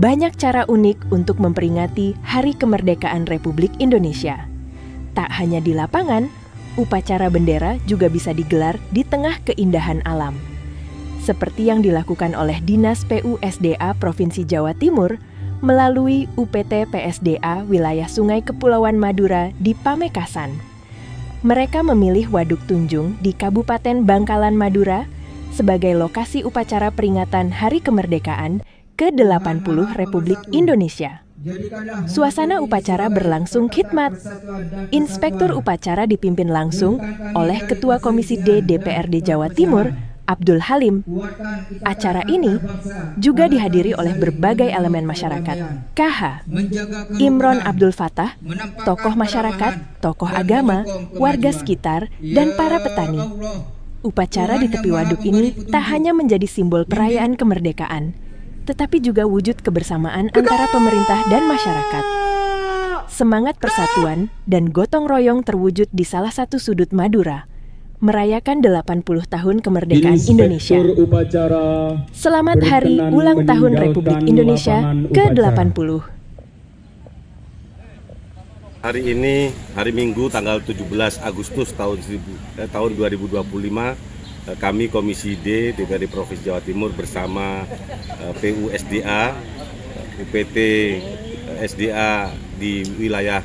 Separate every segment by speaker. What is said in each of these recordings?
Speaker 1: banyak cara unik untuk memperingati Hari Kemerdekaan Republik Indonesia. Tak hanya di lapangan, upacara bendera juga bisa digelar di tengah keindahan alam. Seperti yang dilakukan oleh Dinas PUSDA Provinsi Jawa Timur melalui UPT PSDA Wilayah Sungai Kepulauan Madura di Pamekasan. Mereka memilih Waduk Tunjung di Kabupaten Bangkalan, Madura sebagai lokasi upacara peringatan Hari Kemerdekaan ke-80 Republik Indonesia. Suasana upacara berlangsung khidmat. Inspektur upacara dipimpin langsung oleh Ketua Komisi D DPRD Jawa Timur, Abdul Halim. Acara ini juga dihadiri oleh berbagai elemen masyarakat. KH, Imron Abdul Fattah, tokoh masyarakat, tokoh agama, warga sekitar, dan para petani. Upacara di tepi waduk ini tak hanya menjadi simbol perayaan kemerdekaan, tetapi juga wujud kebersamaan antara pemerintah dan masyarakat. Semangat persatuan dan gotong royong terwujud di salah satu sudut Madura, merayakan 80 tahun kemerdekaan Indonesia. Selamat Hari Ulang Tahun Republik Indonesia ke-80.
Speaker 2: Hari ini, hari Minggu, tanggal 17 Agustus tahun 2025, kami Komisi D DPRD Provinsi Jawa Timur bersama PUSDA, UPT SDA di wilayah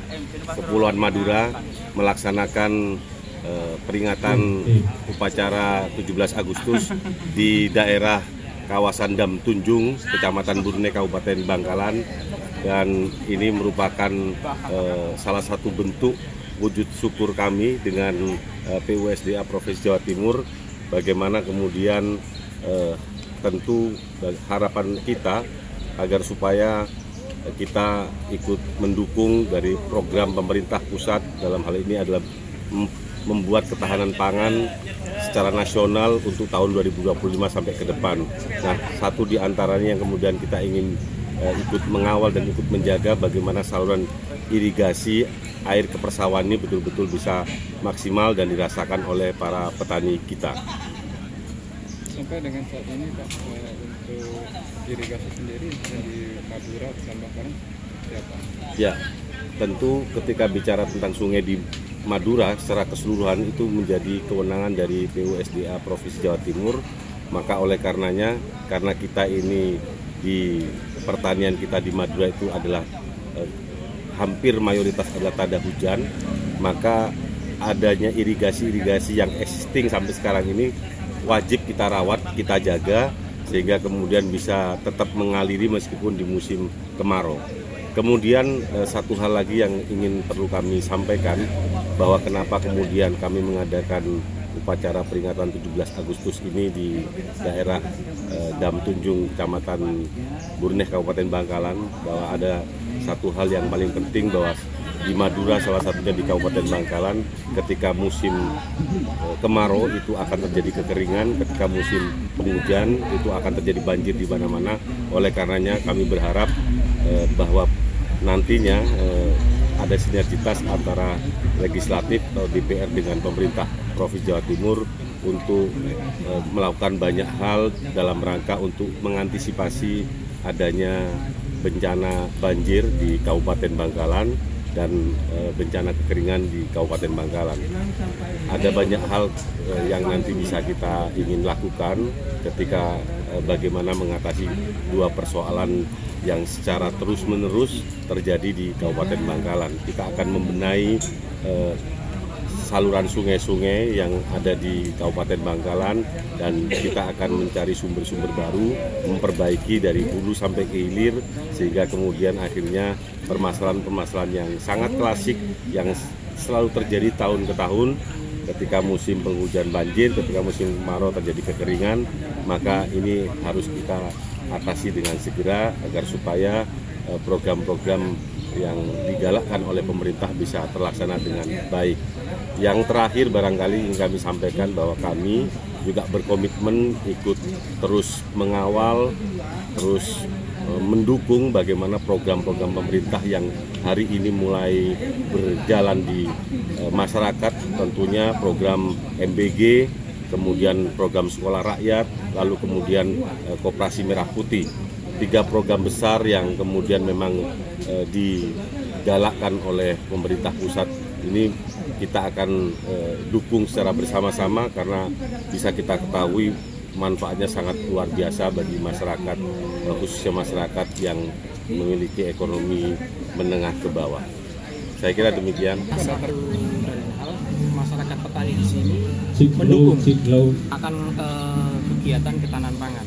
Speaker 2: Kepulauan Madura melaksanakan peringatan upacara 17 Agustus di daerah kawasan Dam Tunjung, Kecamatan Burne, Kabupaten Bangkalan, dan ini merupakan salah satu bentuk wujud syukur kami dengan PUSDA Provinsi Jawa Timur, bagaimana kemudian tentu harapan kita agar supaya kita ikut mendukung dari program pemerintah pusat, dalam hal ini adalah membuat ketahanan pangan secara nasional untuk tahun 2025 sampai ke depan. Nah, satu di antaranya yang kemudian kita ingin ikut mengawal dan ikut menjaga bagaimana saluran irigasi air ke persawahan ini betul-betul bisa maksimal dan dirasakan oleh para petani kita.
Speaker 3: Sampai dengan saat ini Pak, untuk irigasi sendiri di Madura dan Bangkalan siapa? Ya,
Speaker 2: tentu ketika bicara tentang sungai di Madura secara keseluruhan itu menjadi kewenangan dari PUSDA Provinsi Jawa Timur. Maka oleh karenanya, karena kita ini di pertanian kita di Madura itu adalah hampir mayoritas adalah tada hujan, maka adanya irigasi-irigasi yang existing sampai sekarang ini wajib kita rawat, kita jaga, sehingga kemudian bisa tetap mengaliri meskipun di musim kemarau. Kemudian satu hal lagi yang perlu kami sampaikan, bahwa kenapa kemudian kami mengadakan upacara peringatan 17 Agustus ini di daerah Dam Tunjung, Kecamatan Burne, Kabupaten Bangkalan, bahwa ada satu hal yang paling penting, bahwa di Madura, salah satunya di Kabupaten Bangkalan, ketika musim kemarau itu akan terjadi kekeringan, ketika musim penghujan itu akan terjadi banjir di mana-mana. Oleh karenanya kami berharap bahwa nantinya ada sinergitas antara legislatif atau DPR dengan pemerintah Provinsi Jawa Timur untuk melakukan banyak hal dalam rangka untuk mengantisipasi adanya bencana banjir di Kabupaten Bangkalan dan bencana kekeringan di Kabupaten Bangkalan. Ada banyak hal yang nanti bisa kita ingin lakukan ketika bagaimana mengatasi dua persoalan yang secara terus-menerus terjadi di Kabupaten Bangkalan. Kita akan membenahi saluran sungai-sungai yang ada di Kabupaten Bangkalan, dan kita akan mencari sumber-sumber baru, memperbaiki dari hulu sampai ke hilir, sehingga kemudian akhirnya permasalahan-permasalahan yang sangat klasik yang selalu terjadi tahun ke tahun, ketika musim penghujan banjir, ketika musim kemarau terjadi kekeringan, maka ini harus kita atasi dengan segera agar supaya program-program yang digalakkan oleh pemerintah bisa terlaksana dengan baik. Yang terakhir barangkali ingin kami sampaikan bahwa kami juga berkomitmen ikut terus mengawal, terus mendukung bagaimana program-program pemerintah yang hari ini mulai berjalan di masyarakat, tentunya program MBG, kemudian program sekolah rakyat, lalu kemudian Koperasi Merah Putih. 3 program besar yang kemudian memang digalakkan oleh pemerintah pusat ini kita akan dukung secara bersama-sama karena bisa kita ketahui manfaatnya sangat luar biasa bagi masyarakat, khususnya masyarakat yang memiliki ekonomi menengah ke bawah. Saya kira demikian.
Speaker 4: Satu hal, masyarakat petani di sini mendukung akan kegiatan ketahanan pangan.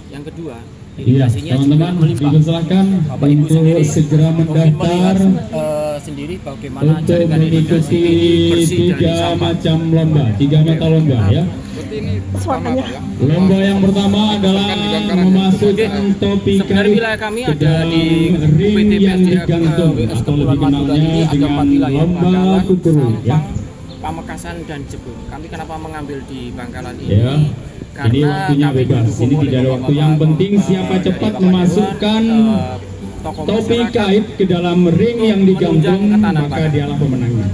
Speaker 4: Yang kedua, irigasinya juga melimpah. Bapak Ibu sendiri
Speaker 5: segera mendaftar
Speaker 4: sendiri bagaimana
Speaker 5: untuk
Speaker 4: jaringan irigasi
Speaker 5: mengikuti
Speaker 4: ini bersih dari
Speaker 5: 3
Speaker 4: sampah.
Speaker 5: macam lomba, 3 mata lomba ya.
Speaker 3: Berarti ini pertama Pak ya?
Speaker 5: Lomba yang pertama adalah memasukkan topi
Speaker 4: Sebenarnya
Speaker 5: kain
Speaker 4: wilayah kami
Speaker 5: ke
Speaker 4: ada di
Speaker 5: dalam ring
Speaker 4: UPT
Speaker 5: yang
Speaker 4: PSDA
Speaker 5: digantung
Speaker 4: WS
Speaker 5: atau
Speaker 4: Kepulauan
Speaker 5: lebih
Speaker 4: Madura ini
Speaker 5: kenalnya
Speaker 4: ada 4
Speaker 5: dengan
Speaker 4: wilayah,
Speaker 5: lomba
Speaker 4: Bangkalan,
Speaker 5: kukuru ya.
Speaker 4: Sampang, Pamekasan dan Jebul. Kami kenapa mengambil di Bangkalan ini?
Speaker 5: Ya. Ini waktunya
Speaker 4: kami
Speaker 5: bebas.
Speaker 4: didukung
Speaker 5: Ini
Speaker 4: oleh
Speaker 5: tidak ada waktu.
Speaker 4: Bapak-bapak,
Speaker 5: Yang penting siapa
Speaker 4: dari
Speaker 5: cepat
Speaker 4: Bapak
Speaker 5: memasukkan
Speaker 4: Dewan, tokoh
Speaker 5: topi
Speaker 4: masyarakat
Speaker 5: kait ke dalam ring yang
Speaker 4: menunjang
Speaker 5: digantung,
Speaker 4: ketahanan
Speaker 5: maka
Speaker 4: pangan.
Speaker 5: dialah pemenangnya.